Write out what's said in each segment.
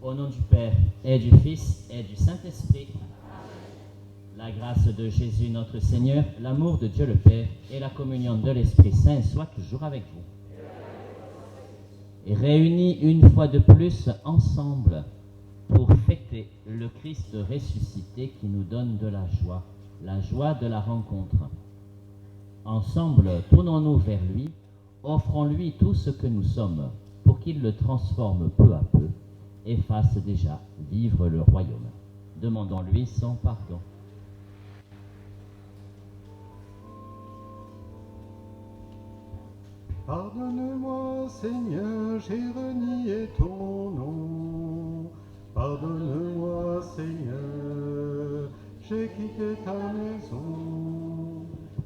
Au nom du Père, et du Fils, et du Saint-Esprit, la grâce de Jésus notre Seigneur, l'amour de Dieu le Père, et la communion de l'Esprit Saint soient toujours avec vous. Et réunis une fois de plus ensemble pour fêter le Christ ressuscité qui nous donne de la joie de la rencontre. Ensemble, tournons-nous vers lui, offrons-lui tout ce que nous sommes, pour qu'il le transforme peu à peu et fasse déjà vivre le royaume. Demandons-lui son pardon. Pardonne-moi, Seigneur, j'ai renié ton nom. Pardonne-moi, Seigneur, j'ai quitté ta maison.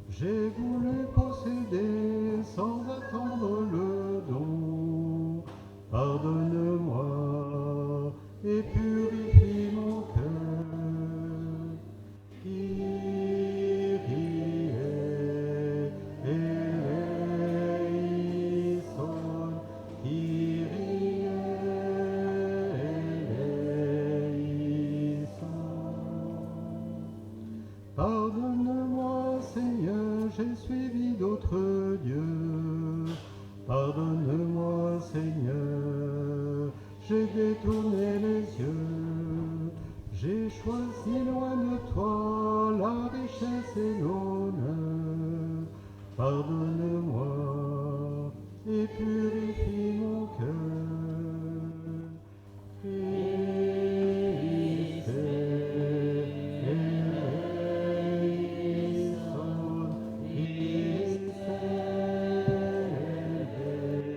J'ai voulu posséder sans attendre le don. Pardonne-moi et purifie mon cœur. Kyrie eleison, Kyrie eleison. Pardonne-moi, Seigneur, j'ai suivi d'autres dieux. Pardonne-moi, Seigneur, j'ai détourné les yeux. J'ai choisi loin de toi la richesse et l'honneur. Pardonne-moi et purifie mon cœur. Christ eleison, Christ eleison.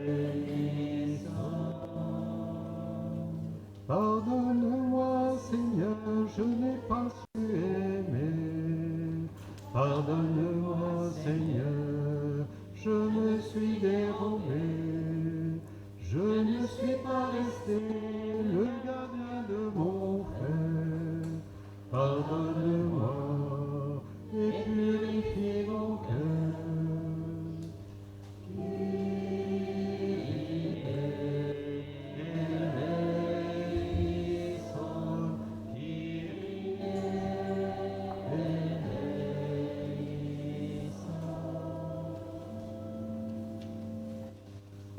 Pardonne-moi, Seigneur, je n'ai pas su aimer. Pardonne-moi, Seigneur, je me suis dérobé. Je ne suis pas resté le gardien de mon frère. Pardonne-moi et purifie mon cœur.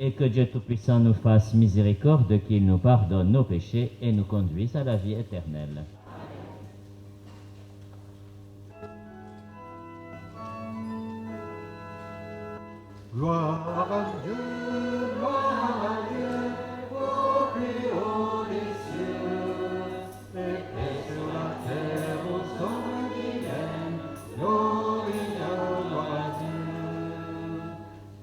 Et que Dieu Tout-Puissant nous fasse miséricorde, qu'il nous pardonne nos péchés et nous conduise à la vie éternelle. Gloire à Dieu, au plus haut des cieux, et paix sur la terre aux hommes qui l'aiment. Gloire à Dieu.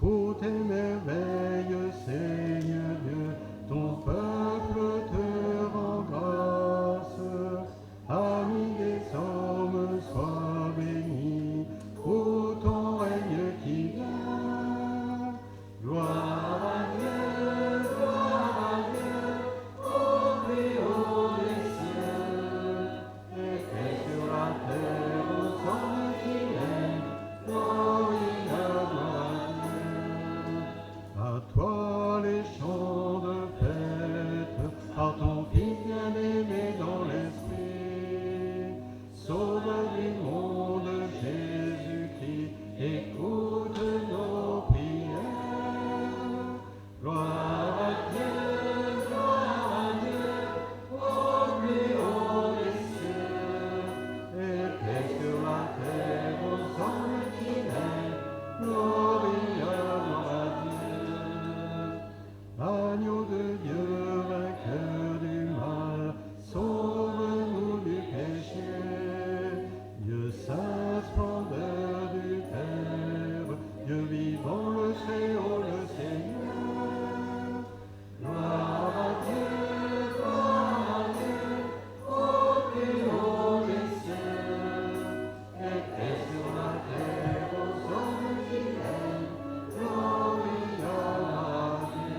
Pour tes merveilles, Seigneur Dieu, ton peuple te rend grâce. Ami des hommes, sois béni pour ton règne qui vient. Gloire à Dieu, au plus haut des cieux, et paix sur la terre aux hommes qui l'aiment. Gloire à toi les chants de fête, par ton Fils bien-aimé dans l'esprit. Sauveur du monde, Jésus-Christ, écoute nos prières. Gloire à Dieu, au plus haut des cieux, et paix sur la terre aux hommes qui l'aiment. Gloire à Dieu. Agneau de Dieu, vainqueur du mal, sauve-nous du péché. Dieu saint, splendeur du Père, Dieu vivant, le Très-Haut, le Seigneur. Gloire à Dieu, au plus haut des cieux, et paix sur la terre aux hommes qui l'aiment. Gloire à Dieu.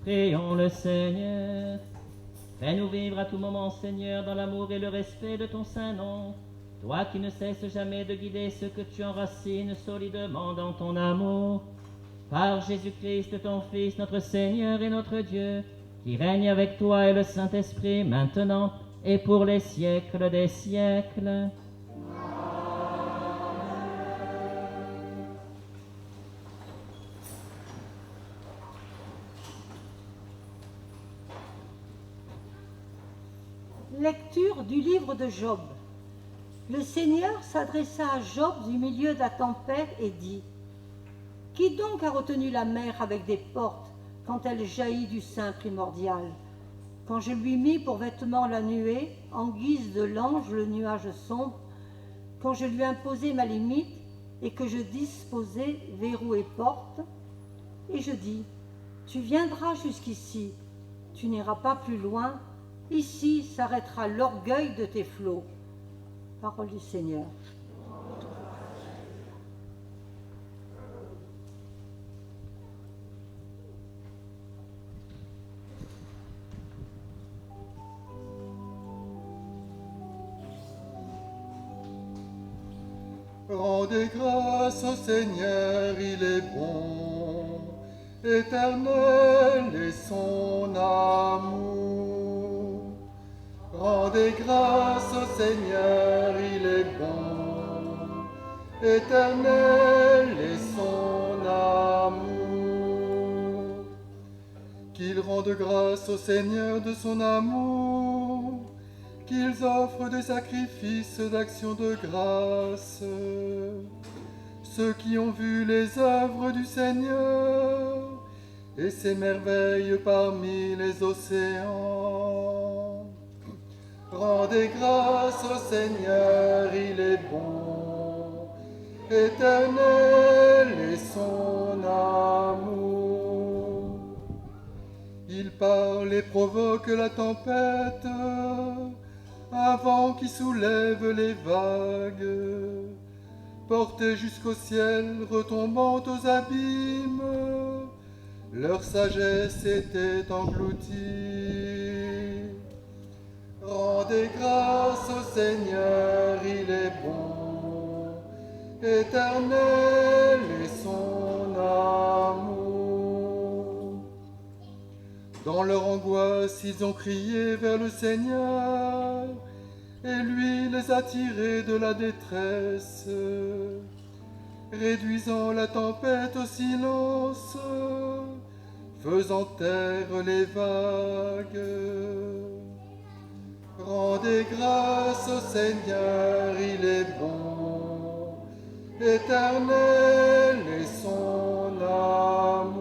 Prions le Seigneur. Fais-nous vivre à tout moment, Seigneur, dans l'amour et le respect de ton saint nom. Toi qui ne cesses jamais de guider ceux que tu enracines solidement dans ton amour. Par Jésus-Christ, ton Fils, notre Seigneur et notre Dieu, qui règne avec toi et le Saint-Esprit, maintenant et pour les siècles des siècles. Lecture du livre de Job. Le Seigneur s'adressa à Job du milieu de la tempête et dit : Qui donc a retenu la mer avec des portes quand elle jaillit du sein primordial ? Quand je lui mis pour vêtement la nuée, en guise de l'ange le nuage sombre, quand je lui imposai ma limite et que je disposai verrous et portes, et je dis : Tu viendras jusqu'ici, tu n'iras pas plus loin. Ici s'arrêtera l'orgueil de tes flots. Parole du Seigneur. Rendez grâce au Seigneur, il est bon, éternel est son amour. Rendez grâce au Seigneur, il est bon, éternel est son amour. Qu'ils rendent grâce au Seigneur de son amour, qu'ils offrent des sacrifices d'action de grâce. Ceux qui ont vu les œuvres du Seigneur et ses merveilles parmi les océans. Rendez grâce au Seigneur, il est bon, éternel est son amour. Il parle et provoque la tempête, un vent qui soulève les vagues, portés jusqu'au ciel, retombant aux abîmes, leur sagesse était engloutie. Rendez grâce au Seigneur, il est bon, éternel est son amour. Dans leur angoisse, ils ont crié vers le Seigneur, et lui les a tirés de la détresse, réduisant la tempête au silence, faisant taire les vagues. Rendez grâce au Seigneur, il est bon, éternel est son amour.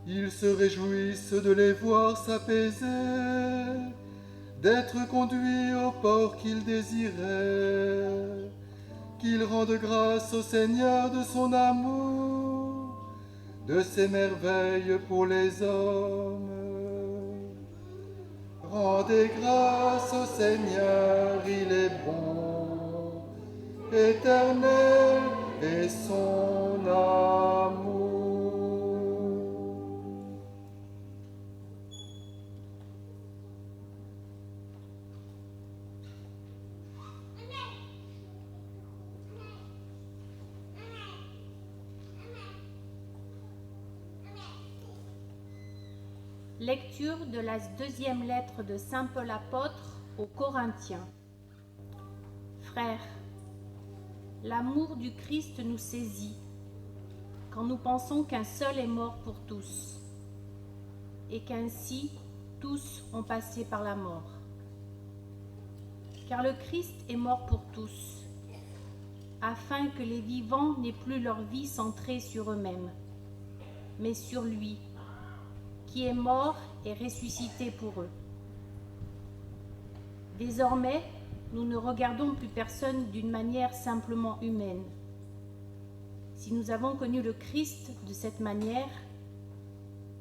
Ils se réjouissent de les voir s'apaiser, d'être conduits au port qu'ils désiraient, qu'ils rendent grâce au Seigneur de son amour, de ses merveilles pour les hommes. Rendez grâce au Seigneur, il est bon, éternel est son amour. Lecture de la deuxième lettre de Saint Paul apôtre aux Corinthiens. Frères, l'amour du Christ nous saisit quand nous pensons qu'un seul est mort pour tous et qu'ainsi tous ont passé par la mort. Car le Christ est mort pour tous, afin que les vivants n'aient plus leur vie centrée sur eux-mêmes, mais sur lui, qui est mort et ressuscité pour eux. Désormais, nous ne regardons plus personne d'une manière simplement humaine. Si nous avons connu le Christ de cette manière,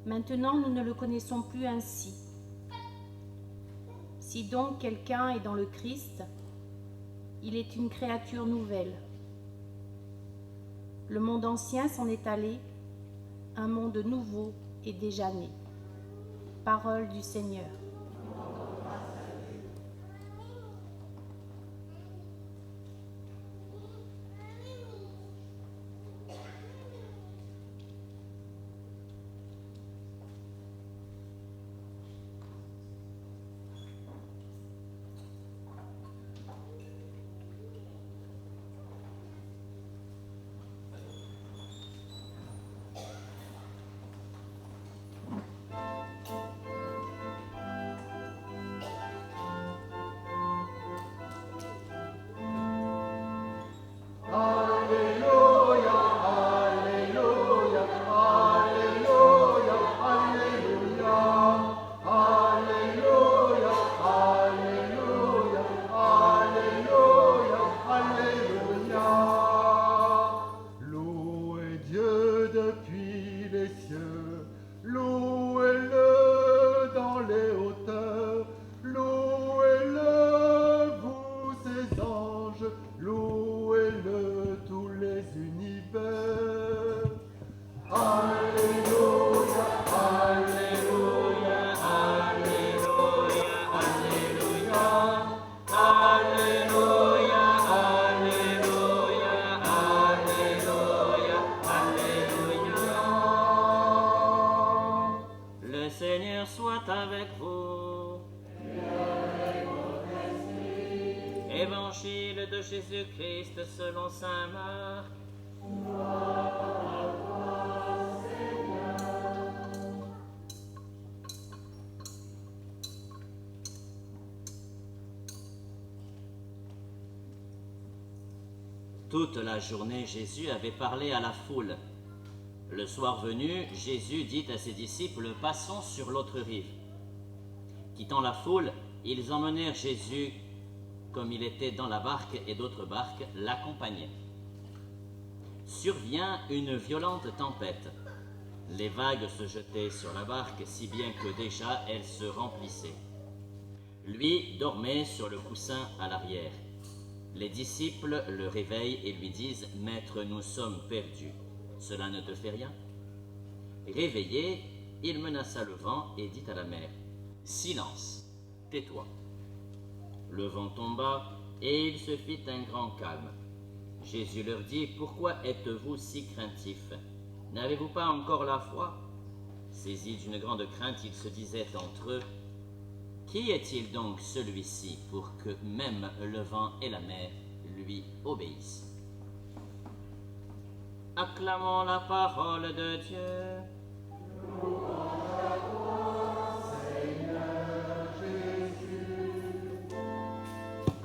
maintenant nous ne le connaissons plus ainsi. Si donc quelqu'un est dans le Christ, il est une créature nouvelle. Le monde ancien s'en est allé, un monde nouveau est déjà né. Parole du Seigneur. Évangile de Jésus-Christ selon saint Marc. Toute la journée, Jésus avait parlé à la foule. Le soir venu, Jésus dit à ses disciples, « Passons sur l'autre rive. » Quittant la foule, ils emmenèrent Jésus comme il était dans la barque et d'autres barques l'accompagnaient. Survient une violente tempête. Les vagues se jetaient sur la barque si bien que déjà elle se remplissait. Lui dormait sur le coussin à l'arrière. Les disciples le réveillent et lui disent « Maître, nous sommes perdus. Cela ne te fait rien ?» Réveillé, il menaça le vent et dit à la mer « Silence, tais-toi !» Le vent tomba et il se fit un grand calme. Jésus leur dit « Pourquoi êtes-vous si craintifs? N'avez-vous pas encore la foi ?» Saisis d'une grande crainte, ils se disaient entre eux « Qui est-il donc celui-ci pour que même le vent et la mer lui obéissent ?» Acclamons la parole de Dieu.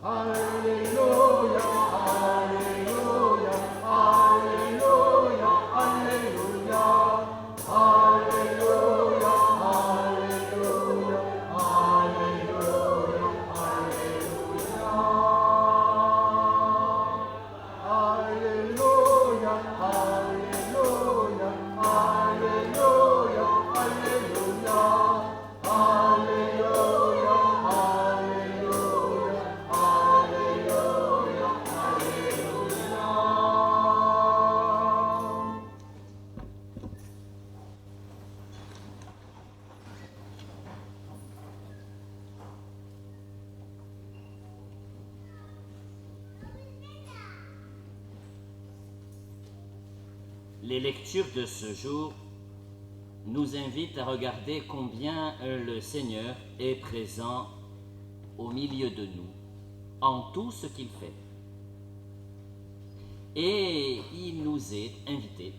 Alléluia, Les lectures de ce jour nous invitent à regarder combien le Seigneur est présent au milieu de nous, en tout ce qu'il fait. Et il nous est invité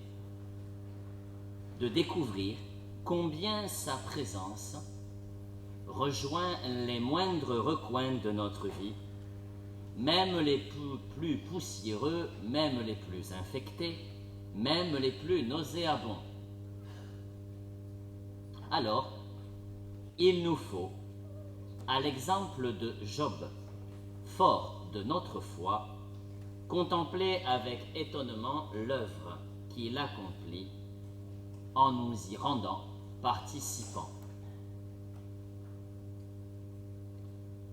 de découvrir combien sa présence rejoint les moindres recoins de notre vie, même les plus poussiéreux, même les plus infectés, même les plus nauséabonds. Alors, il nous faut, à l'exemple de Job, fort de notre foi, contempler avec étonnement l'œuvre qu'il accomplit en nous y rendant participants.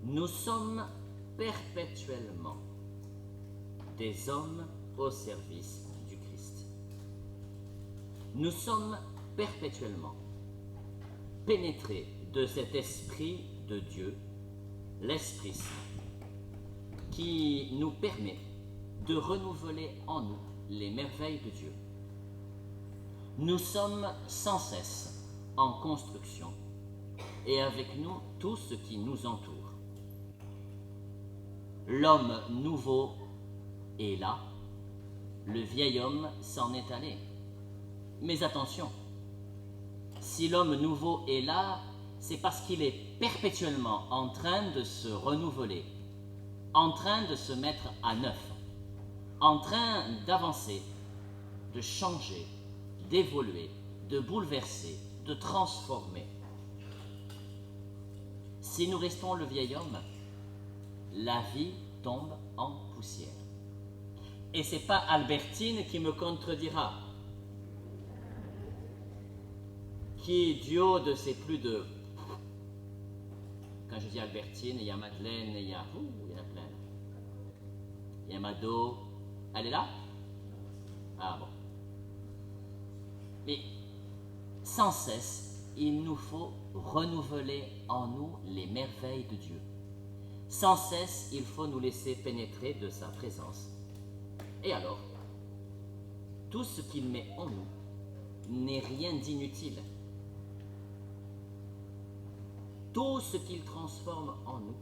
Nous sommes perpétuellement des hommes au service du Christ. Nous sommes perpétuellement pénétrés de cet esprit de Dieu, l'Esprit Saint, qui nous permet de renouveler en nous les merveilles de Dieu. Nous sommes sans cesse en construction et avec nous tout ce qui nous entoure. L'homme nouveau est là, le vieil homme s'en est allé. Mais attention, si l'homme nouveau est là, c'est parce qu'il est perpétuellement en train de se renouveler, en train de se mettre à neuf, en train d'avancer, de changer, d'évoluer, de bouleverser, de transformer. Si nous restons le vieil homme, la vie tombe en poussière. Et c'est pas Albertine qui me contredira, qui, du haut de ses plus de... Quand je dis Albertine, il y a Madeleine, il y en a plein. Il y a Mado. Elle est là? Ah bon. Mais sans cesse, il nous faut renouveler en nous les merveilles de Dieu. Sans cesse, il faut nous laisser pénétrer de sa présence. Et alors, tout ce qu'il met en nous n'est rien d'inutile. Tout ce qu'il transforme en nous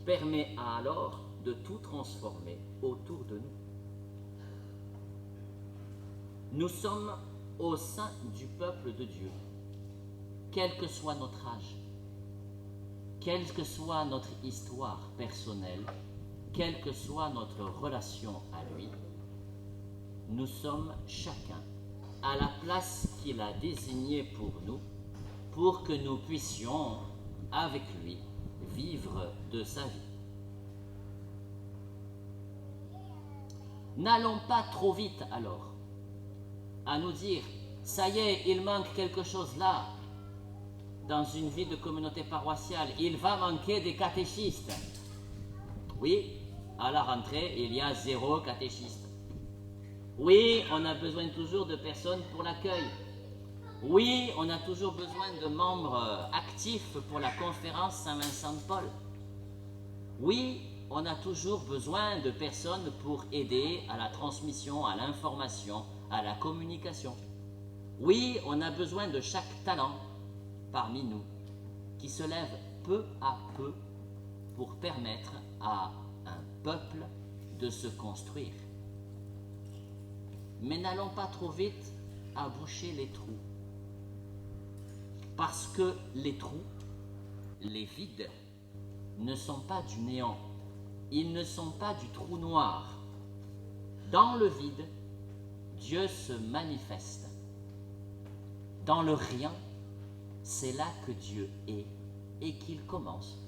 permet alors de tout transformer autour de nous. Nous sommes au sein du peuple de Dieu, quel que soit notre âge, quelle que soit notre histoire personnelle, quelle que soit notre relation à lui, nous sommes chacun à la place qu'il a désignée pour nous, pour que nous puissions, avec lui, vivre de sa vie. N'allons pas trop vite alors, à nous dire, ça y est, il manque quelque chose là, dans une vie de communauté paroissiale, il va manquer des catéchistes. Oui, à la rentrée, il y a 0 catéchiste. Oui, on a besoin toujours de personnes pour l'accueil. Oui, on a toujours besoin de membres actifs pour la conférence Saint-Vincent-de-Paul. Oui, on a toujours besoin de personnes pour aider à la transmission, à l'information, à la communication. Oui, on a besoin de chaque talent parmi nous qui se lève peu à peu pour permettre à un peuple de se construire. Mais n'allons pas trop vite à boucher les trous. Parce que les trous, les vides, ne sont pas du néant. Ils ne sont pas du trou noir. Dans le vide, Dieu se manifeste. Dans le rien, c'est là que Dieu est et qu'il commence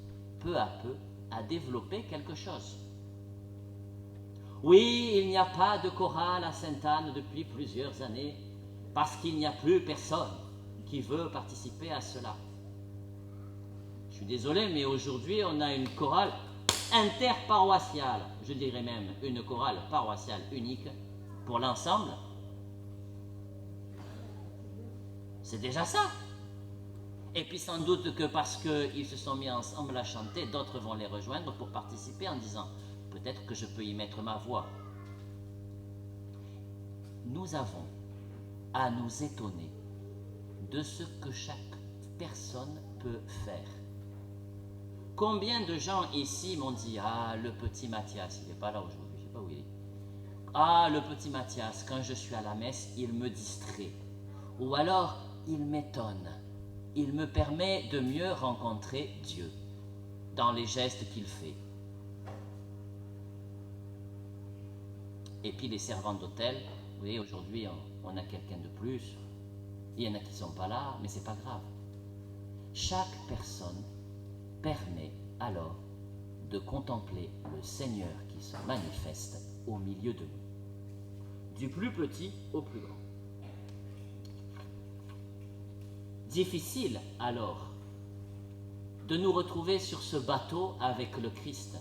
peu à peu à développer quelque chose. Oui, il n'y a pas de chorale à Sainte-Anne depuis plusieurs années parce qu'il n'y a plus personne qui veut participer à cela. Je suis désolé, mais aujourd'hui, on a une chorale interparoissiale, je dirais même une chorale paroissiale unique pour l'ensemble. C'est déjà ça. Et puis sans doute que parce qu'ils se sont mis ensemble à chanter, d'autres vont les rejoindre pour participer en disant « peut-être que je peux y mettre ma voix ». Nous avons à nous étonner de ce que chaque personne peut faire. Combien de gens ici m'ont dit « Ah, le petit Mathias, il n'est pas là aujourd'hui, je ne sais pas où il est. Ah, le petit Mathias, quand je suis à la messe, il me distrait. Ou alors, il m'étonne. Il me permet de mieux rencontrer Dieu dans les gestes qu'il fait. » Et puis les servantes d'hôtel, vous voyez, aujourd'hui, on a quelqu'un de plus. Il y en a qui ne sont pas là, mais ce n'est pas grave. Chaque personne permet alors de contempler le Seigneur qui se manifeste au milieu de nous, du plus petit au plus grand. Difficile alors de nous retrouver sur ce bateau avec le Christ.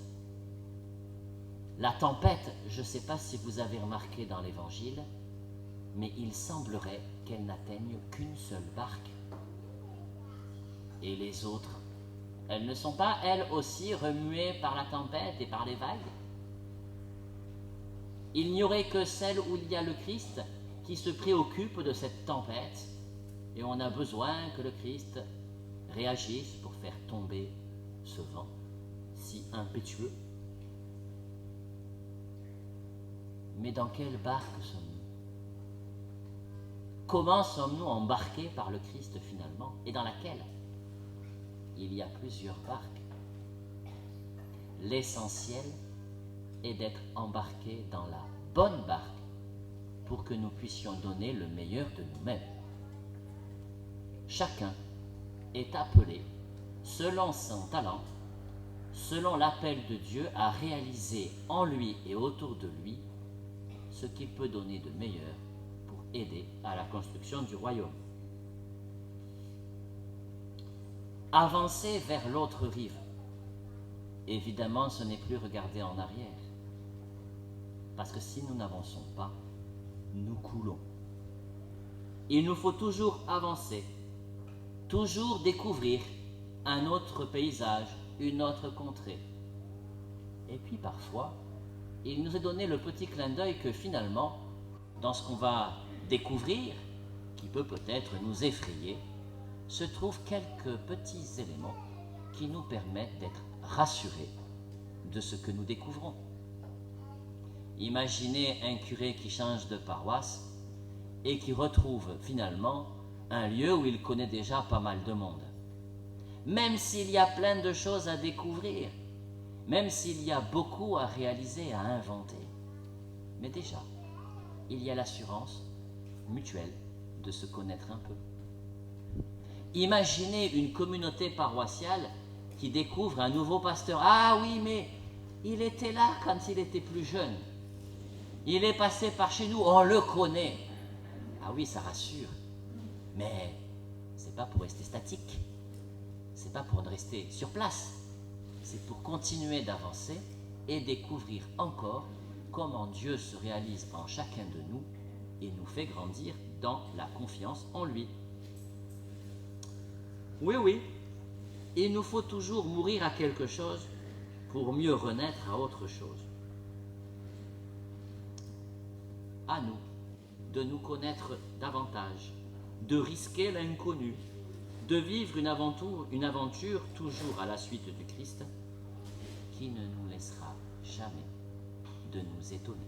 La tempête, je ne sais pas si vous avez remarqué dans l'Évangile, mais il semblerait qu'elle n'atteigne qu'une seule barque. Et les autres, elles ne sont pas, elles aussi, remuées par la tempête et par les vagues? Il n'y aurait que celle où il y a le Christ qui se préoccupe de cette tempête, et on a besoin que le Christ réagisse pour faire tomber ce vent si impétueux. Mais dans quelle barque sommes-nous? Comment sommes-nous embarqués par le Christ finalement? Et dans laquelle? Il y a plusieurs barques. L'essentiel est d'être embarqués dans la bonne barque pour que nous puissions donner le meilleur de nous-mêmes. Chacun est appelé, selon son talent, selon l'appel de Dieu, à réaliser en lui et autour de lui ce qu'il peut donner de meilleur pour aider à la construction du royaume. Avancer vers l'autre rive, évidemment, ce n'est plus regarder en arrière, parce que si nous n'avançons pas, nous coulons. Il nous faut toujours avancer, toujours découvrir un autre paysage, une autre contrée. Et puis parfois, il nous est donné le petit clin d'œil que finalement, dans ce qu'on va découvrir, qui peut peut-être nous effrayer, se trouvent quelques petits éléments qui nous permettent d'être rassurés de ce que nous découvrons. Imaginez un curé qui change de paroisse et qui retrouve finalement un lieu où il connaît déjà pas mal de monde. Même s'il y a plein de choses à découvrir, même s'il y a beaucoup à réaliser, à inventer. Mais déjà, il y a l'assurance mutuelle de se connaître un peu. Imaginez une communauté paroissiale qui découvre un nouveau pasteur. Ah oui, mais il était là quand il était plus jeune. Il est passé par chez nous, on le connaît. Ah oui, ça rassure. Mais c'est pas pour rester statique. C'est pas pour rester sur place. C'est pour continuer d'avancer et découvrir encore comment Dieu se réalise en chacun de nous et nous fait grandir dans la confiance en lui. Oui, il nous faut toujours mourir à quelque chose pour mieux renaître à autre chose. À nous de nous connaître davantage, de risquer l'inconnu, de vivre une aventure toujours à la suite du Christ, qui ne nous laissera jamais de nous étonner.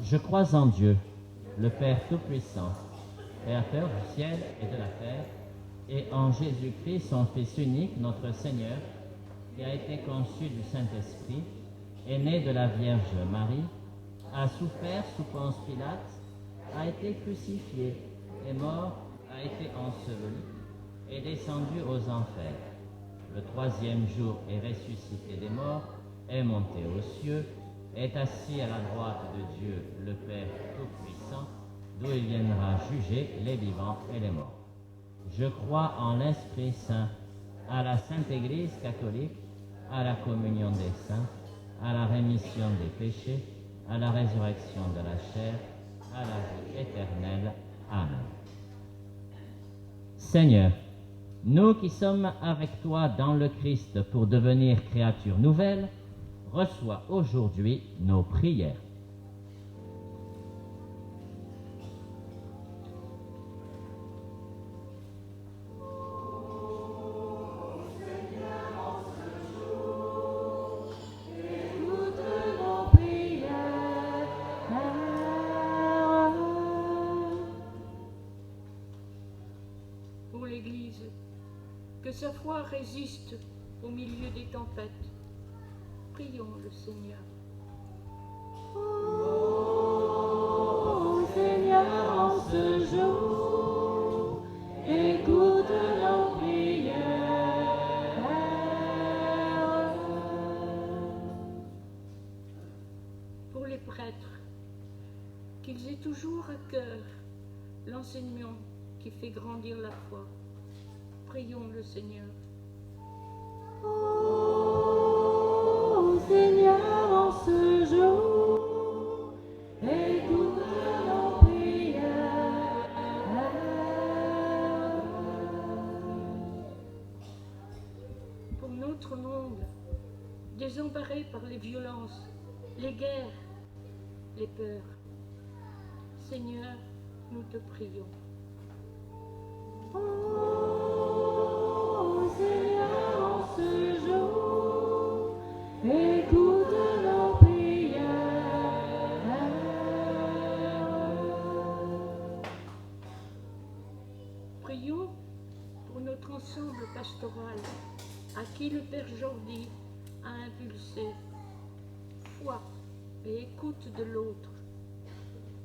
Je crois en Dieu, le Père Tout-Puissant, Créateur du ciel et de la terre, et en Jésus-Christ, son Fils unique, notre Seigneur, qui a été conçu du Saint-Esprit, est né de la Vierge Marie, a souffert sous Ponce Pilate, a été crucifié, est mort, a été enseveli, est descendu aux enfers. Le troisième jour est ressuscité des morts, est monté aux cieux, est assis à la droite de Dieu, le Père Tout-Puissant, d'où il viendra juger les vivants et les morts. Je crois en l'Esprit Saint, à la Sainte Église catholique, à la communion des saints, à la rémission des péchés, à la résurrection de la chair, à la vie éternelle. Amen. Seigneur, nous qui sommes avec toi dans le Christ pour devenir créatures nouvelles, reçois aujourd'hui nos prières. Pour l'Église, que sa foi résiste au milieu des tempêtes. Prions le Seigneur. Ô Seigneur, en ce jour, écoute nos prières. Pour les prêtres, qu'ils aient toujours à cœur l'enseignement qui fait grandir la foi. Prions le Seigneur. Ô Seigneur, en ce jour, écoute nos prières. Pour notre monde, désemparé par les violences, les guerres, les peurs. Seigneur, nous te prions. Ô Seigneur, en ce jour, écoute nos prières. Prions pour notre ensemble pastoral, à qui le Père Jordi a impulsé foi et écoute de l'autre.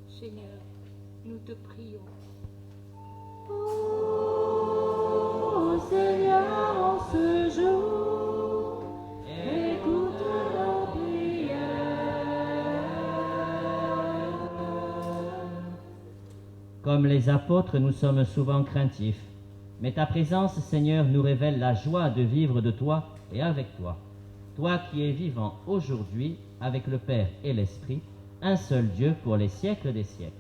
Seigneur, nous te prions. Ô Seigneur, en ce jour, écoute nos prières. Comme les apôtres, nous sommes souvent craintifs, mais ta présence, Seigneur, nous révèle la joie de vivre de toi et avec toi. Toi qui es vivant aujourd'hui avec le Père et l'Esprit, un seul Dieu pour les siècles des siècles.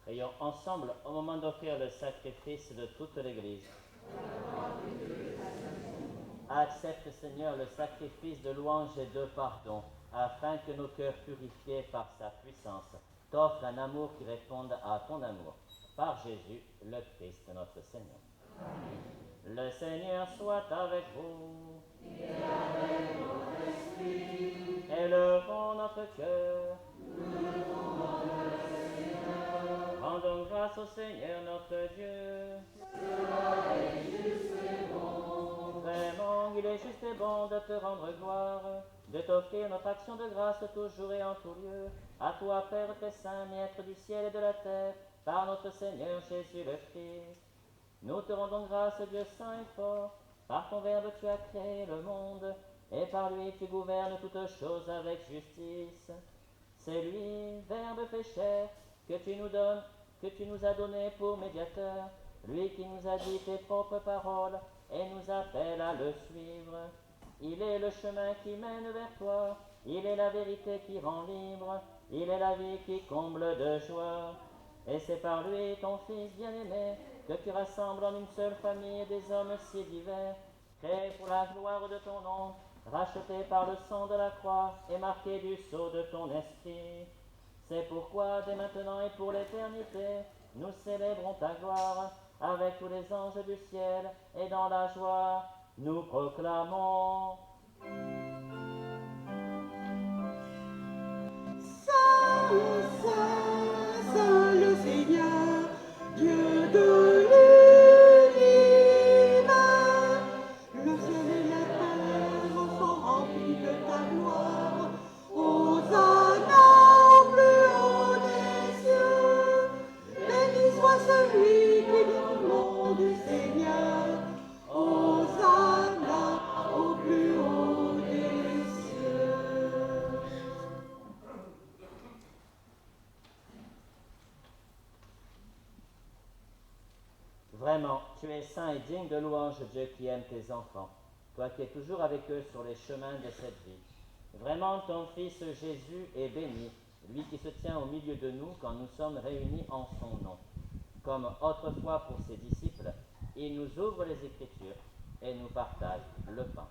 Prions ensemble au moment d'offrir le sacrifice de toute l'Église. Accepte, Seigneur, le sacrifice de louange et de pardon, afin que nos cœurs purifiés par sa puissance t'offrent un amour qui réponde à ton amour. Par Jésus, le Christ, notre Seigneur. Amen. Le Seigneur soit avec vous. Et avec votre esprit. Élevons notre cœur. Rendons grâce au Seigneur notre Dieu. Cela est juste et bon. Vraiment, il est juste et bon de te rendre gloire, de t'offrir notre action de grâce toujours et en tout lieu. À toi, Père très saint, Maître du ciel et de la terre, par notre Seigneur Jésus le Christ. Nous te rendons grâce, Dieu saint et fort. Par ton Verbe, tu as créé le monde, et par lui, tu gouvernes toutes choses avec justice. C'est lui, Verbe fait chair, que tu nous as donné pour médiateur, lui qui nous a dit tes propres paroles et nous appelle à le suivre. Il est le chemin qui mène vers toi, il est la vérité qui rend libre, il est la vie qui comble de joie. Et c'est par lui, ton Fils bien-aimé, que tu rassembles en une seule famille des hommes si divers, créés pour la gloire de ton nom, rachetés par le sang de la croix et marqués du sceau de ton esprit. C'est pourquoi, dès maintenant et pour l'éternité, nous célébrons ta gloire avec tous les anges du ciel, et dans la joie, nous proclamons. Saint, Saint, Saint le Seigneur, Dieu de l'univers, le ciel et la terre sont remplis de ta gloire. Hosanna au plus haut des cieux, béni soit celui qui vient au nom du Seigneur. Hosanna au plus haut des cieux. Vraiment, tu es saint et digne de louange, Dieu qui aime tes enfants, toi qui es toujours avec eux sur les chemins de cette vie. Vraiment, ton Fils Jésus est béni, lui qui se tient au milieu de nous quand nous sommes réunis en son nom. Comme autrefois pour ses disciples, il nous ouvre les Écritures et nous partage le pain.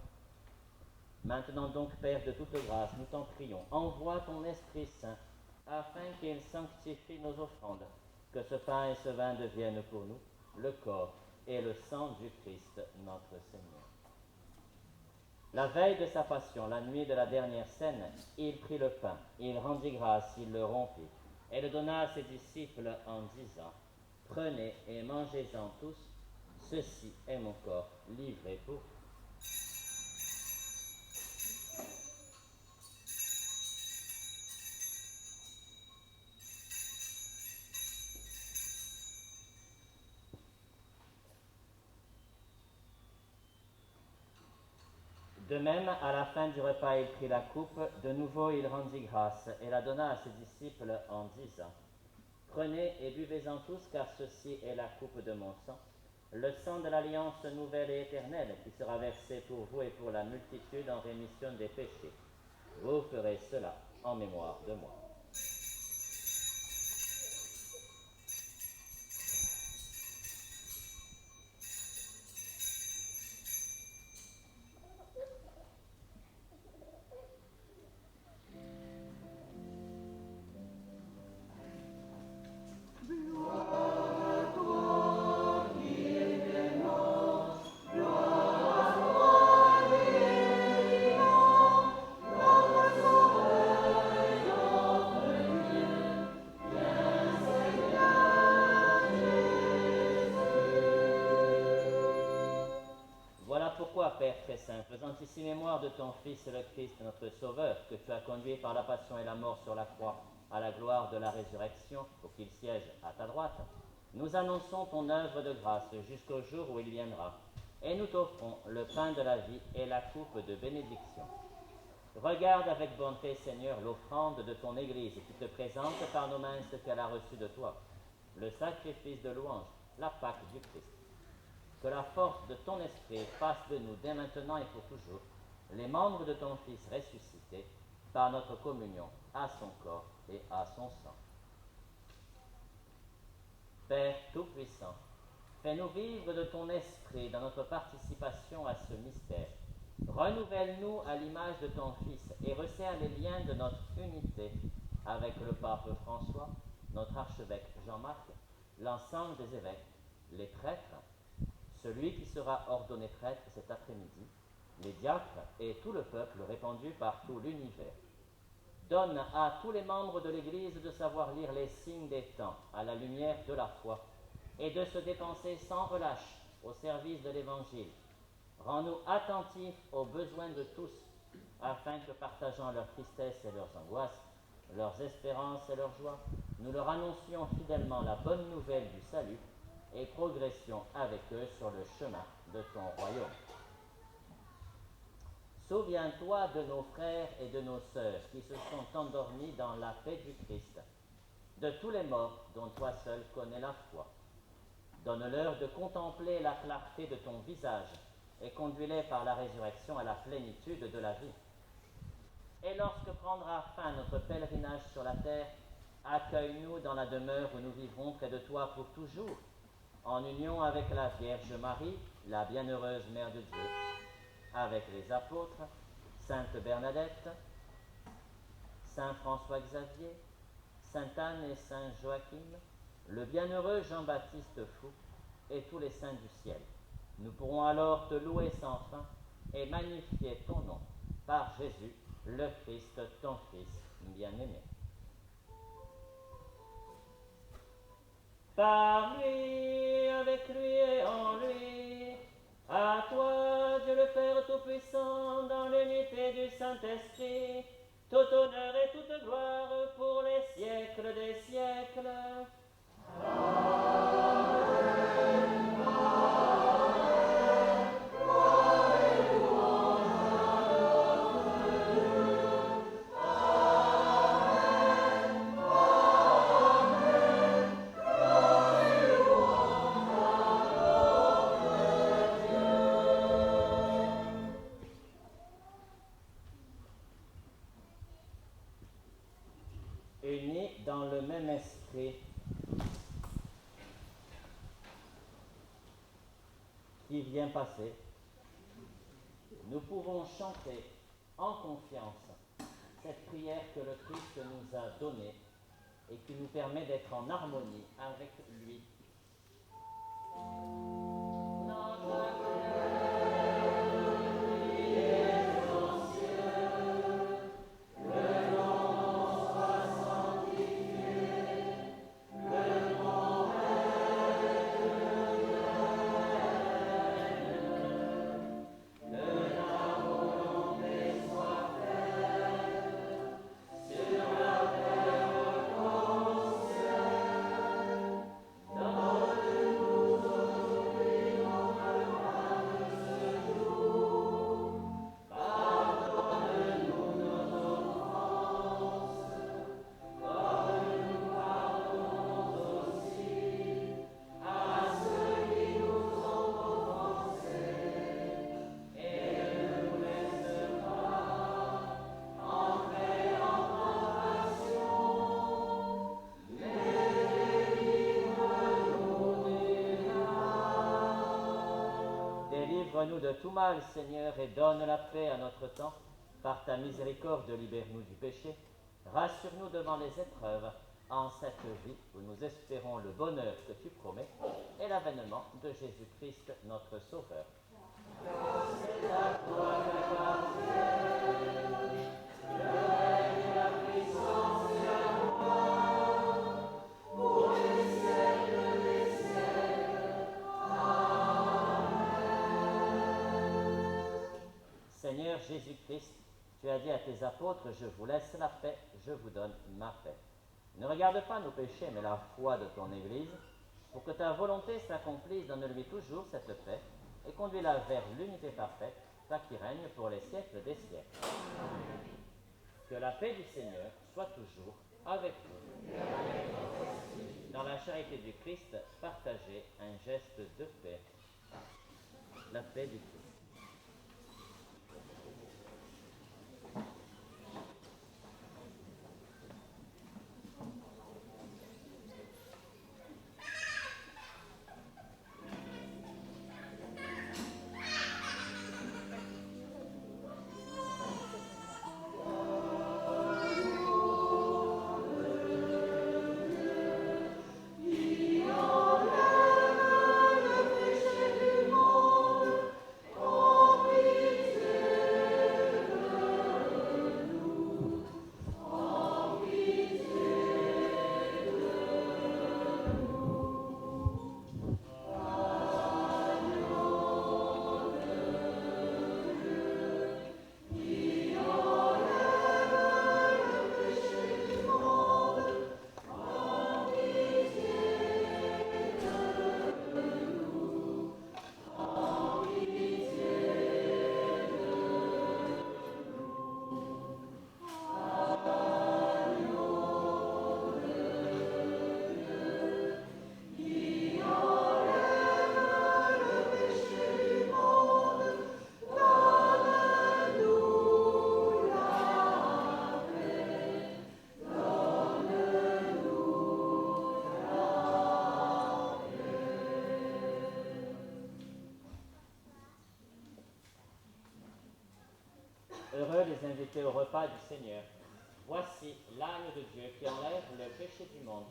Maintenant donc, Père de toute grâce, nous t'en prions, envoie ton Esprit Saint, afin qu'il sanctifie nos offrandes, que ce pain et ce vin deviennent pour nous le corps et le sang du Christ, notre Seigneur. La veille de sa passion, la nuit de la dernière scène, il prit le pain, il rendit grâce, il le rompit, et le donna à ses disciples en disant, « Prenez et mangez-en tous, ceci est mon corps livré pour vous. » De même, à la fin du repas, il prit la coupe, de nouveau il rendit grâce, et la donna à ses disciples en disant, « Prenez et buvez-en tous, car ceci est la coupe de mon sang, le sang de l'alliance nouvelle et éternelle, qui sera versé pour vous et pour la multitude en rémission des péchés. Vous ferez cela en mémoire de moi. » Père très saint, faisant ici mémoire de ton Fils le Christ, notre Sauveur, que tu as conduit par la passion et la mort sur la croix à la gloire de la résurrection, pour qu'il siège à ta droite, nous annonçons ton œuvre de grâce jusqu'au jour où il viendra, et nous t'offrons le pain de la vie et la coupe de bénédiction. Regarde avec bonté, Seigneur, l'offrande de ton Église qui te présente par nos mains ce qu'elle a reçu de toi, le sacrifice de louange, la Pâque du Christ. Que la force de ton esprit fasse de nous, dès maintenant et pour toujours, les membres de ton Fils ressuscité, par notre communion à son corps et à son sang. Tout-Puissant, fais-nous vivre de ton esprit dans notre participation à ce mystère. Renouvelle-nous à l'image de ton Fils et resserre les liens de notre unité avec le pape François, notre archevêque Jean-Marc, l'ensemble des évêques, les prêtres, celui qui sera ordonné prêtre cet après-midi, les diacres et tout le peuple répandu par tout l'univers. Donne à tous les membres de l'Église de savoir lire les signes des temps à la lumière de la foi et de se dépenser sans relâche au service de l'Évangile. Rends-nous attentifs aux besoins de tous, afin que, partageant leurs tristesses et leurs angoisses, leurs espérances et leurs joies, nous leur annoncions fidèlement la bonne nouvelle du salut et progressions avec eux sur le chemin de ton royaume. Souviens-toi de nos frères et de nos sœurs qui se sont endormis dans la paix du Christ, de tous les morts dont toi seul connais la foi. Donne-leur de contempler la clarté de ton visage et conduis-les par la résurrection à la plénitude de la vie. Et lorsque prendra fin notre pèlerinage sur la terre, accueille-nous dans la demeure où nous vivrons près de toi pour toujours, en union avec la Vierge Marie, la bienheureuse Mère de Dieu, avec les apôtres, Sainte Bernadette, Saint François Xavier, Sainte Anne et Saint Joachim, le bienheureux Jean-Baptiste Fou et tous les saints du ciel. Nous pourrons alors te louer sans fin et magnifier ton nom par Jésus, le Christ, ton Fils bien-aimé. Par lui, avec lui et en lui, à toi, Dieu le Père Tout-Puissant, dans l'unité du Saint-Esprit, tout honneur et toute gloire pour les siècles des siècles. Unis dans le même esprit, qui vient passer, nous pouvons chanter en confiance cette prière que le Christ nous a donnée et qui nous permet d'être en harmonie avec lui. Délivre-nous de tout mal, Seigneur, et donne la paix à notre temps. Par ta miséricorde, libère-nous du péché. Rassure-nous devant les épreuves, en cette vie où nous espérons le bonheur que tu promets et l'avènement de Jésus-Christ, notre Sauveur. C'est à toi qu'appartient le règne et la puissance et la gloire pour les siècles des siècles. Seigneur Jésus-Christ, tu as dit à tes apôtres, je vous laisse la paix, je vous donne ma paix. Ne regarde pas nos péchés, mais la foi de ton Église, pour que ta volonté s'accomplisse, donne-lui toujours cette paix, et conduis-la vers l'unité parfaite, toi qui règnes pour les siècles des siècles. Amen. Que la paix du Seigneur soit toujours avec vous. Dans la charité du Christ, partagez un geste de paix. La paix du Christ. les inviter au repas du Seigneur. Voici l'agneau de Dieu qui enlève le péché du monde.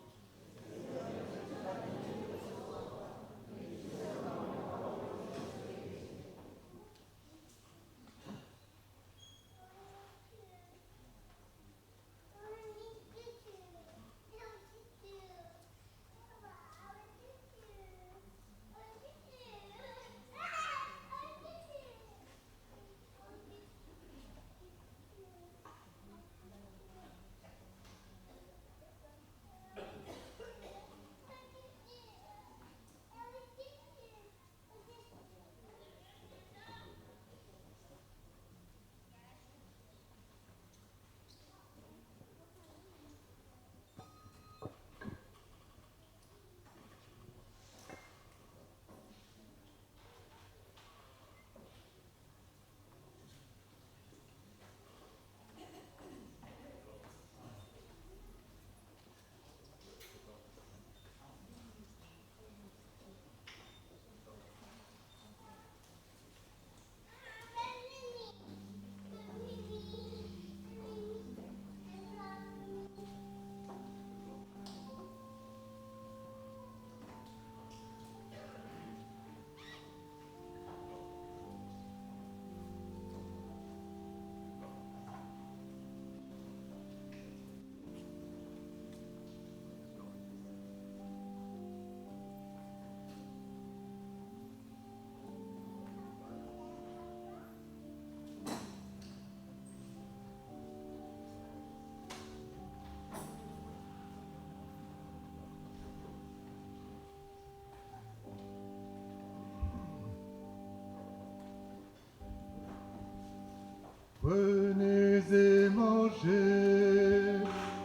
Venez et mangez,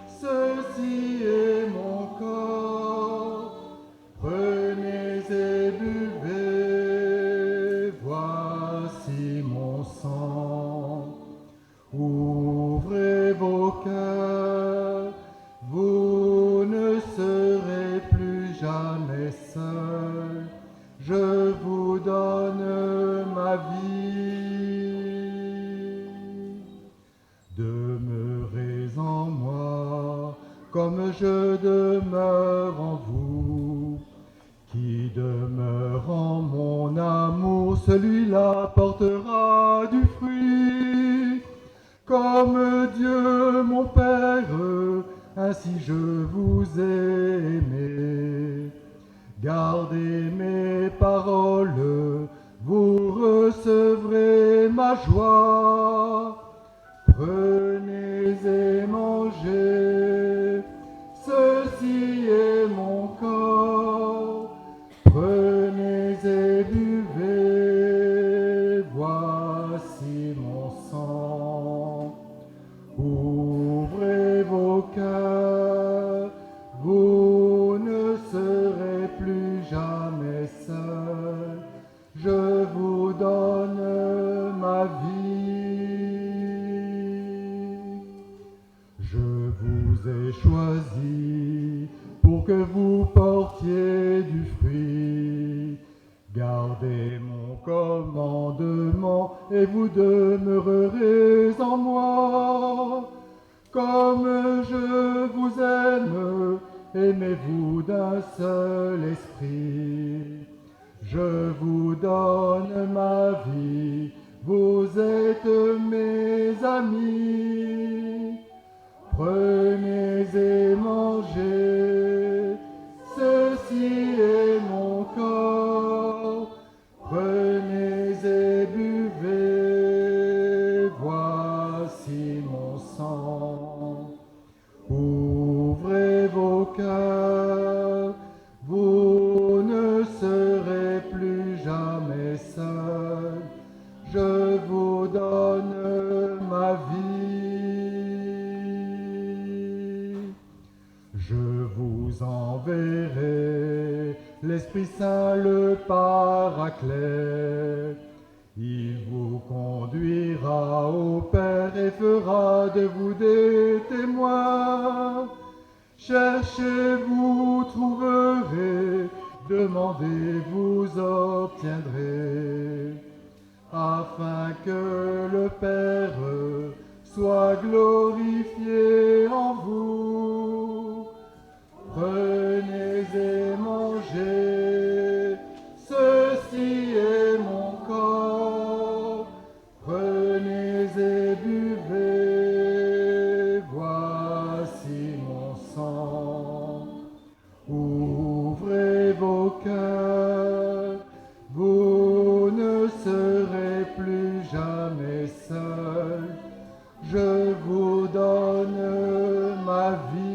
ceci est mon corps. Prenez et buvez, voici mon sang. Ouvrez vos cœurs, vous ne serez plus jamais seuls. Je vous donne ma vie. Demeurez en moi, comme je demeure en vous. Qui demeure en mon amour, celui-là portera du fruit. Comme Dieu mon Père, ainsi je vous ai aimé. Gardez mes paroles, vous recevrez ma joie. Prenez et mangez, ceci est mon corps. Prenez et buvez, voici mon sang. Ouvrez vos cœurs, vous ne serez plus jamais seuls. Je vous donne ma vie. Je vous ai choisi pour que vous portiez du fruit. Gardez mon commandement et vous demeurerez en moi. Comme je vous aime, aimez-vous d'un seul esprit. Je vous donne ma vie, vous êtes mes amis. Prenez et mangez, ceci est mon corps. Prenez et buvez, voici mon sang. Ouvrez vos cœurs, vous ne serez plus jamais seuls. Je vous donne ma vie. Je vous enverrai l'Esprit Saint, le Paraclet. Il vous conduira au Père et fera de vous des témoins. Cherchez, vous trouverez, demandez, vous obtiendrez, afin que le Père soit glorifié en vous. Prenez et mangez, ceci est mon corps. Prenez et buvez, voici mon sang. Ouvrez vos cœurs, vous ne serez plus jamais seuls. Je vous donne ma vie.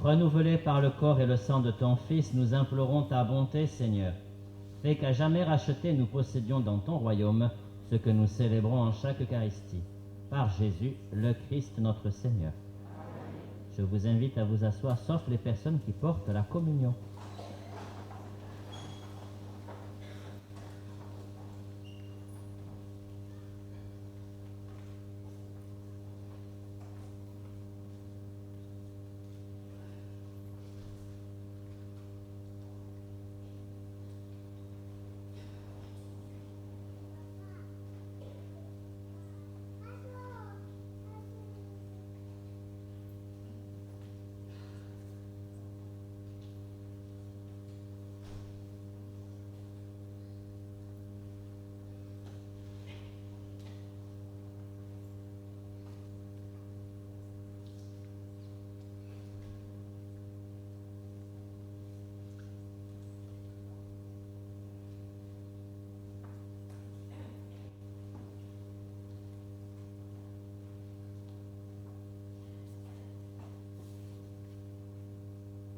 Renouvelés par le corps et le sang de ton Fils, nous implorons ta bonté, Seigneur. Fais qu'à jamais racheté, nous possédions dans ton royaume ce que nous célébrons en chaque Eucharistie. Par Jésus, le Christ notre Seigneur. Je vous invite à vous asseoir, sauf les personnes qui portent la communion.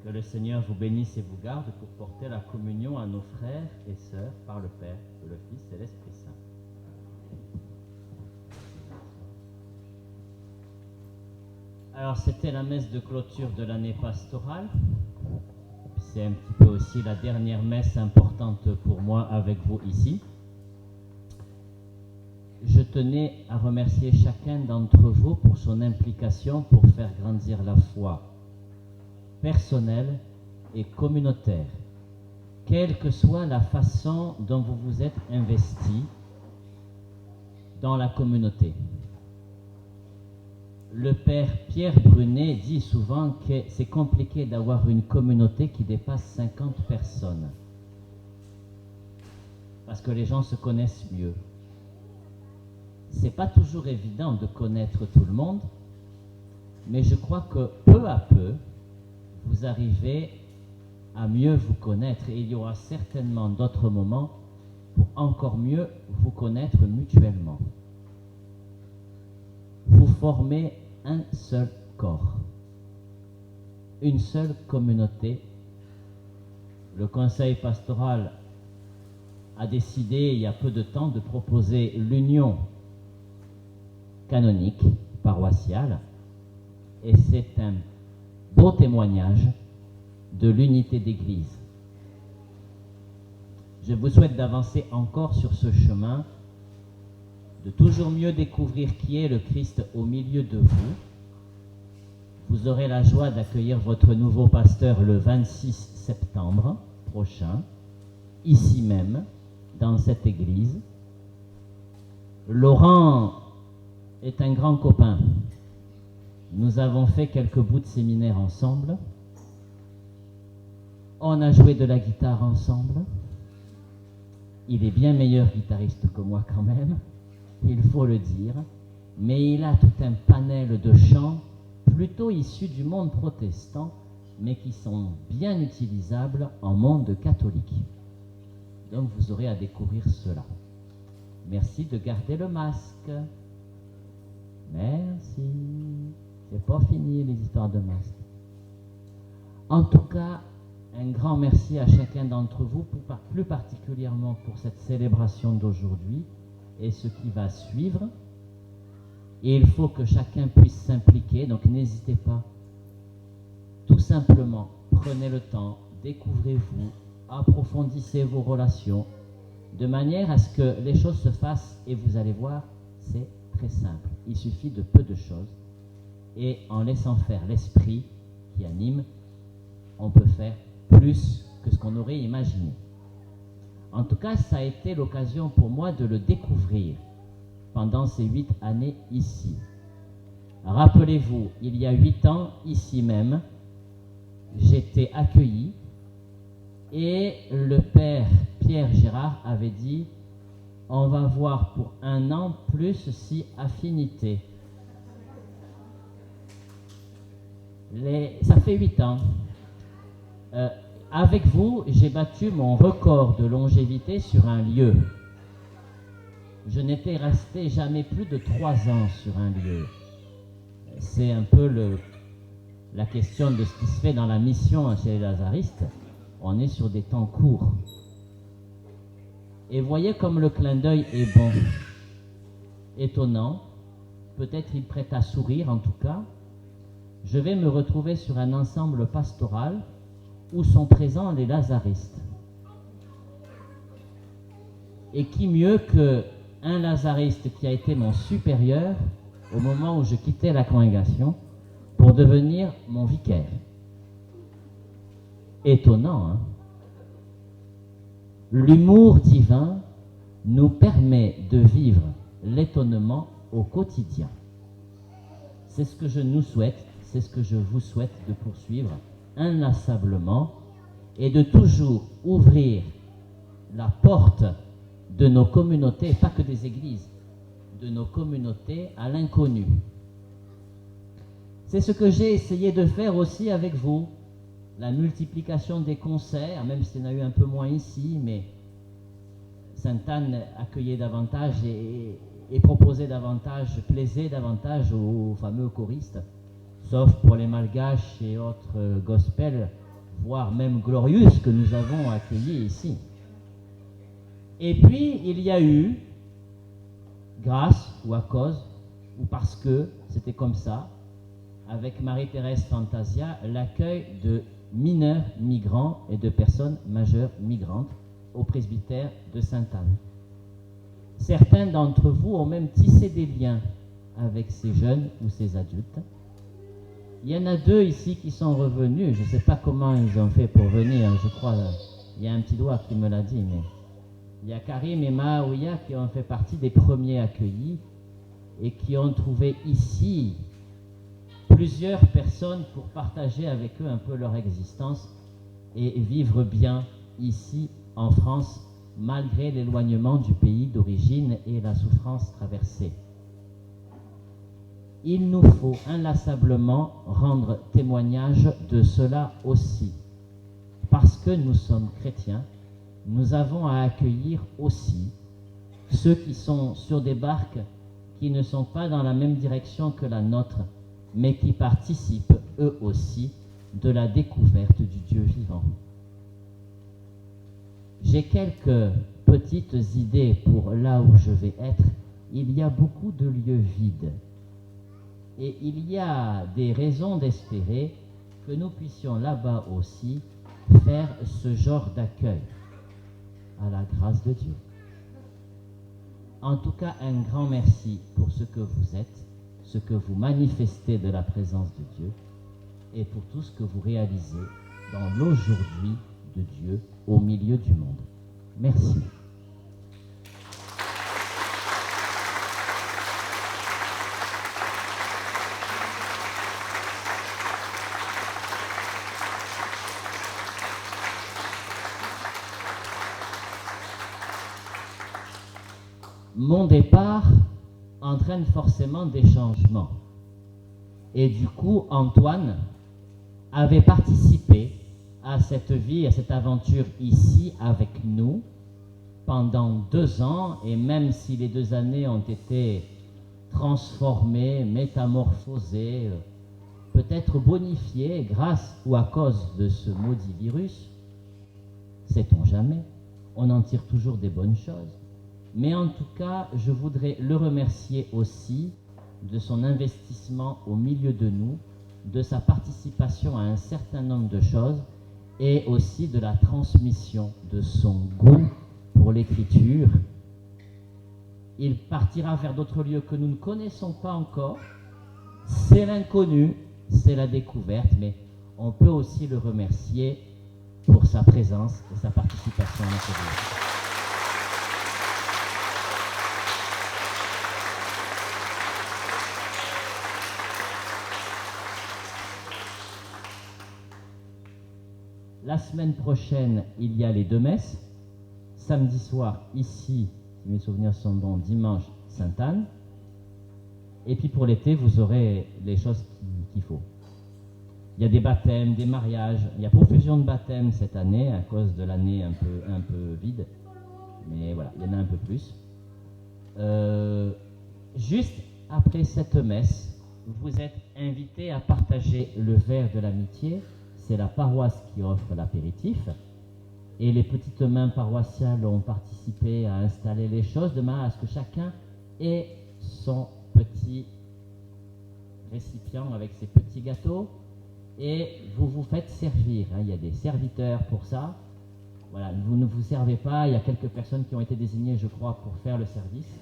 Que le Seigneur vous bénisse et vous garde pour porter la communion à nos frères et sœurs par le Père, le Fils et l'Esprit Saint. Alors, c'était la messe de clôture de l'année pastorale. C'est un petit peu aussi la dernière messe importante pour moi avec vous ici. Je tenais à remercier chacun d'entre vous pour son implication pour faire grandir la foi personnelle et communautaire, quelle que soit la façon dont vous vous êtes investi dans la communauté. Le père Pierre Brunet dit souvent que c'est compliqué d'avoir une communauté qui dépasse 50 personnes, parce que les gens se connaissent mieux. C'est pas toujours évident de connaître tout le monde, mais je crois que peu à peu, vous arrivez à mieux vous connaître et il y aura certainement d'autres moments pour encore mieux vous connaître mutuellement. Vous formez un seul corps, une seule communauté. Le conseil pastoral a décidé il y a peu de temps de proposer l'union canonique, paroissiale, et c'est un beau témoignage de l'unité d'Église. Je vous souhaite d'avancer encore sur ce chemin, de toujours mieux découvrir qui est le Christ au milieu de vous. Vous aurez la joie d'accueillir votre nouveau pasteur le 26 septembre prochain, ici même, dans cette église. Laurent est un grand copain. Nous avons fait quelques bouts de séminaire ensemble. On a joué de la guitare ensemble. Il est bien meilleur guitariste que moi quand même, il faut le dire. Mais il a tout un panel de chants plutôt issus du monde protestant, mais qui sont bien utilisables en monde catholique. Donc vous aurez à découvrir cela. Merci de garder le masque. Merci. C'est pas fini les histoires de masque. En tout cas, un grand merci à chacun d'entre vous, plus particulièrement pour cette célébration d'aujourd'hui et ce qui va suivre. Et il faut que chacun puisse s'impliquer, donc n'hésitez pas. Tout simplement, prenez le temps, découvrez-vous, approfondissez vos relations, de manière à ce que les choses se fassent, et vous allez voir, c'est très simple. Il suffit de peu de choses, et en laissant faire l'esprit qui anime, on peut faire plus que ce qu'on aurait imaginé. En tout cas, ça a été l'occasion pour moi de le découvrir pendant ces 8 années ici. Rappelez-vous, il y a 8 ans, ici même, j'étais accueilli et le père Pierre Gérard avait dit « On va voir pour 1 an plus si affinité ». Ça fait 8 ans. Avec vous, j'ai battu mon record de longévité sur un lieu. Je n'étais resté jamais plus de 3 ans sur un lieu. C'est un peu la question de ce qui se fait dans la mission chez les Lazaristes. On est sur des temps courts. Et voyez comme le clin d'œil est bon. Étonnant. Peut-être il prête à sourire en tout cas. Je vais me retrouver sur un ensemble pastoral où sont présents les Lazaristes. Et qui mieux qu'un Lazariste qui a été mon supérieur au moment où je quittais la congrégation pour devenir mon vicaire. Étonnant, hein? L'humour divin nous permet de vivre l'étonnement au quotidien. C'est ce que je nous souhaite, c'est ce que je vous souhaite de poursuivre inlassablement et de toujours ouvrir la porte de nos communautés, pas que des églises, de nos communautés à l'inconnu. C'est ce que j'ai essayé de faire aussi avec vous. La multiplication des concerts, même s'il y en a eu un peu moins ici, mais Sainte-Anne accueillait davantage et proposait davantage, plaisait davantage aux fameux choristes, sauf pour les malgaches et autres gospels voire même glorieuse, que nous avons accueillie ici. Et puis, il y a eu, grâce ou à cause, ou parce que c'était comme ça, avec Marie-Thérèse Fantasia, l'accueil de mineurs migrants et de personnes majeures migrantes au presbytère de Sainte-Anne. Certains d'entre vous ont même tissé des liens avec ces jeunes ou ces adultes. Il y en a 2 ici qui sont revenus. Je ne sais pas comment ils ont fait pour venir. Je crois, il y a un petit doigt qui me l'a dit, mais il y a Karim et Maouya qui ont fait partie des premiers accueillis et qui ont trouvé ici plusieurs personnes pour partager avec eux un peu leur existence et vivre bien ici en France, malgré l'éloignement du pays d'origine et la souffrance traversée. Il nous faut inlassablement rendre témoignage de cela aussi. Parce que nous sommes chrétiens, nous avons à accueillir aussi ceux qui sont sur des barques qui ne sont pas dans la même direction que la nôtre, mais qui participent eux aussi de la découverte du Dieu vivant. J'ai quelques petites idées pour là où je vais être. Il y a beaucoup de lieux vides. Et il y a des raisons d'espérer que nous puissions là-bas aussi faire ce genre d'accueil à la grâce de Dieu. En tout cas, un grand merci pour ce que vous êtes, ce que vous manifestez de la présence de Dieu et pour tout ce que vous réalisez dans l'aujourd'hui de Dieu au milieu du monde. Merci. Mon départ entraîne forcément des changements. Et du coup, Antoine avait participé à cette vie, à cette aventure ici avec nous pendant 2 ans, et même si les 2 années ont été transformées, métamorphosées, peut-être bonifiées grâce ou à cause de ce maudit virus, sait-on jamais, on en tire toujours des bonnes choses. Mais en tout cas, je voudrais le remercier aussi de son investissement au milieu de nous, de sa participation à un certain nombre de choses et aussi de la transmission de son goût pour l'écriture. Il partira vers d'autres lieux que nous ne connaissons pas encore. C'est l'inconnu, c'est la découverte, mais on peut aussi le remercier pour sa présence et sa participation à notre vie. La semaine prochaine, il y a les 2 messes. Samedi soir, ici, si mes souvenirs sont bons, dimanche, Sainte-Anne. Et puis pour l'été, vous aurez les choses qu'il faut. Il y a des baptêmes, des mariages. Il y a profusion de baptêmes cette année, à cause de l'année un peu vide. Mais voilà, il y en a un peu plus. Juste après cette messe, vous êtes invités à partager le verre de l'amitié. C'est la paroisse qui offre l'apéritif et les petites mains paroissiales ont participé à installer les choses de manière à ce que chacun ait son petit récipient avec ses petits gâteaux et vous vous faites servir. Il y a des serviteurs pour ça. Voilà, vous ne vous servez pas, il y a quelques personnes qui ont été désignées, je crois, pour faire le service,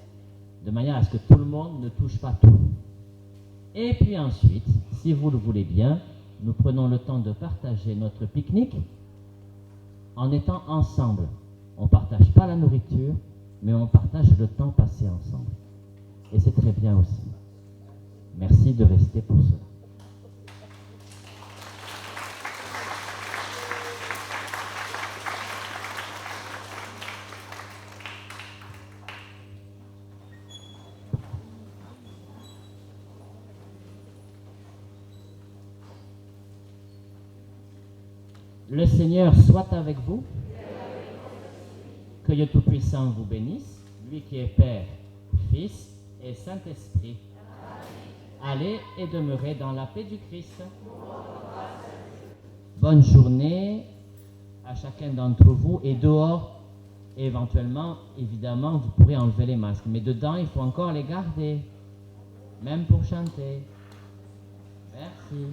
de manière à ce que tout le monde ne touche pas tout. Et puis ensuite, si vous le voulez bien, nous prenons le temps de partager notre pique-nique en étant ensemble. On ne partage pas la nourriture, mais on partage le temps passé ensemble. Et c'est très bien aussi. Merci de rester pour cela. Le Seigneur soit avec vous, que Dieu Tout-Puissant vous bénisse, lui qui est Père, Fils et Saint-Esprit. Allez et demeurez dans la paix du Christ. Bonne journée à chacun d'entre vous. Et dehors, éventuellement, évidemment, vous pourrez enlever les masques. Mais dedans, il faut encore les garder. Même pour chanter. Merci.